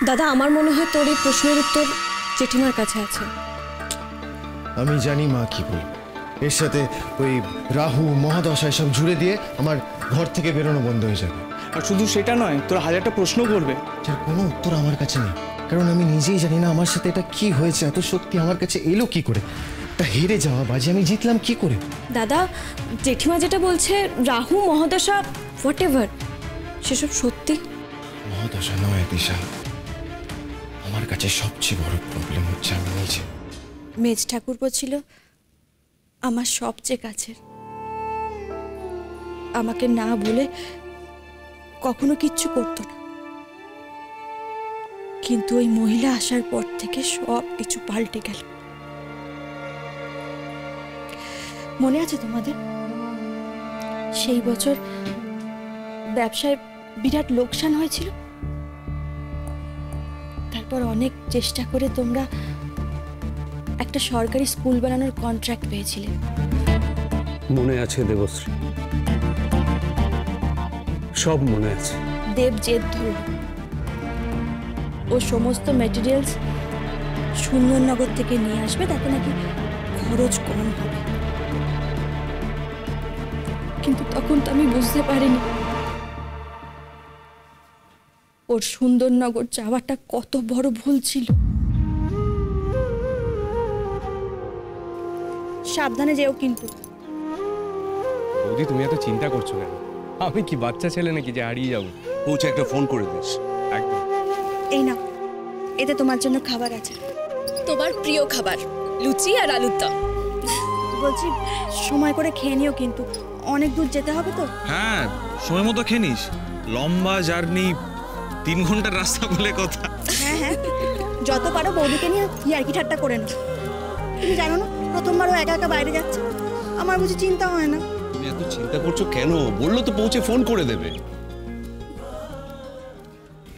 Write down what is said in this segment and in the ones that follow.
দাদা আমার মনে হয় তোর এই প্রশ্নের উত্তর জেঠিমার কাছে আছে। আমি জানি মা কি বল, এর সাথে ওই রাহু মহাদশা সব জুড়ে দিয়ে আমার ঘর থেকে বেরোনো বন্ধ হয়ে যাবে। আর শুধু সেটা নয়, তোর হাজারটা প্রশ্ন করবে, যার কোনো উত্তর আমার কাছে নেই। কারণ আমি নিজেই জানি না আমার সাথে এটা কি হয়েছে, এত শক্তি আমার কাছে এলো কি করে, একটা হেরে যাওয়া বাজি আমি জিতলাম কি করে। দাদা জেঠিমা যেটা বলছে রাহু মহাদশা হোয়াট এভার, সেসব সত্যি। মহাদশা নয় দিশা, আমার কাছে সবচেয়ে বড় প্রবলেম হচ্ছে আমি নিজে। মেজ ঠাকুরপো ছিল আমার সবচেয়ে কাছের, আমাকে না বলে কখনো কিচ্ছু করতো না, কিন্তু ওই মহিলা আসার পর থেকে সব কিছু পাল্টে গেল। মনে আছে তোমাদের সেই বছর ব্যবসায় বিরাট লোকসান হয়েছিল, তারপর অনেক চেষ্টা করে তোমরা একটা সরকারি স্কুল বানানোর কন্ট্রাক্ট পেয়েছিলে। মনে আছে দেবশ্রী, সব মনে আছে। দেব জেদ ধরল ও সমস্ত ম্যাটেরিয়ালস সুন্দরনগর থেকে নিয়ে আসবে, তাতে নাকি খরচ কম হবে। কিন্তু তখন তো আমি বুঝতে পারিনি ওর সুন্দরনগর যাওয়াটা কত বড় ভুল ছিল। সাবধানে যেও কিন্তু। বৌদি তুমি এত চিন্তা করছো কেন? আমি কি বাচ্চা ছেলে নাকি যে হারিয়ে যাবো? পৌঁছে একটা ফোন করে দিস। একদম। এই না, এতে তোমার জন্য খাবার আছে, তোমার প্রিয় খাবার লুচি আর আলুর দম। বলছি সময় করে খেয়ে নিও কিন্তু, অনেক দূর যেতে হবে তো। হ্যাঁ সময় মতো খেয়ে নিস, লম্বা জার্নি, 3 ঘন্টার রাস্তা বলে কথা। হ্যাঁ হ্যাঁ, যত পারো বৌদিকে নিয়ে ইয়ার্কি ঠাট্টা করে নাও। তুমি জানো না প্রথমবারও একা একা বাইরে যাচ্ছে, আমার বুঝি চিন্তা হয় না। তুমি এত চিন্তা করছো কেন? বললো তো পৌঁছে ফোন করে দেবে।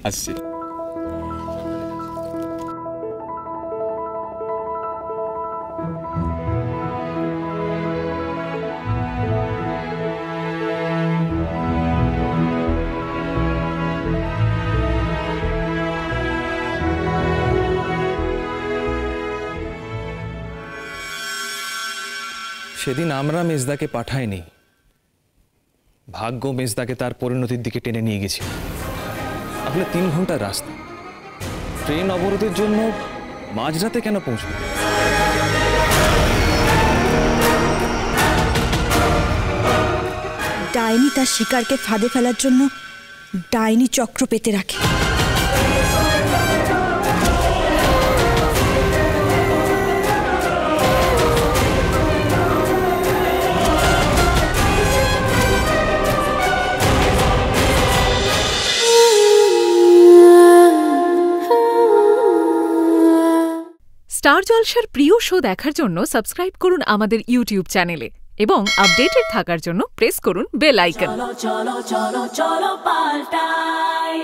আসছি। সেদিন আমরা মেজদাকে পাঠাইনি, ভাগ্য মেজদাকে তার পরিণতির দিকে টেনে নিয়ে গেছিল। তাহলে 3 ঘন্টার রাস্তা, ট্রেন অবরোধের জন্য মাঝরাতে কেন পৌঁছল? ডাইনি তার শিকারকে ফাঁদে ফেলার জন্য ডাইনি চক্র পেতে রাখে। স্টার জলসার প্রিয় শো দেখার জন্য সাবস্ক্রাইব করুন আমাদের ইউটিউব চ্যানেলে এবং আপডেটেড থাকার জন্য প্রেস করুন বেল আইকন। চলো চলো চলো চলো পাল্টাই।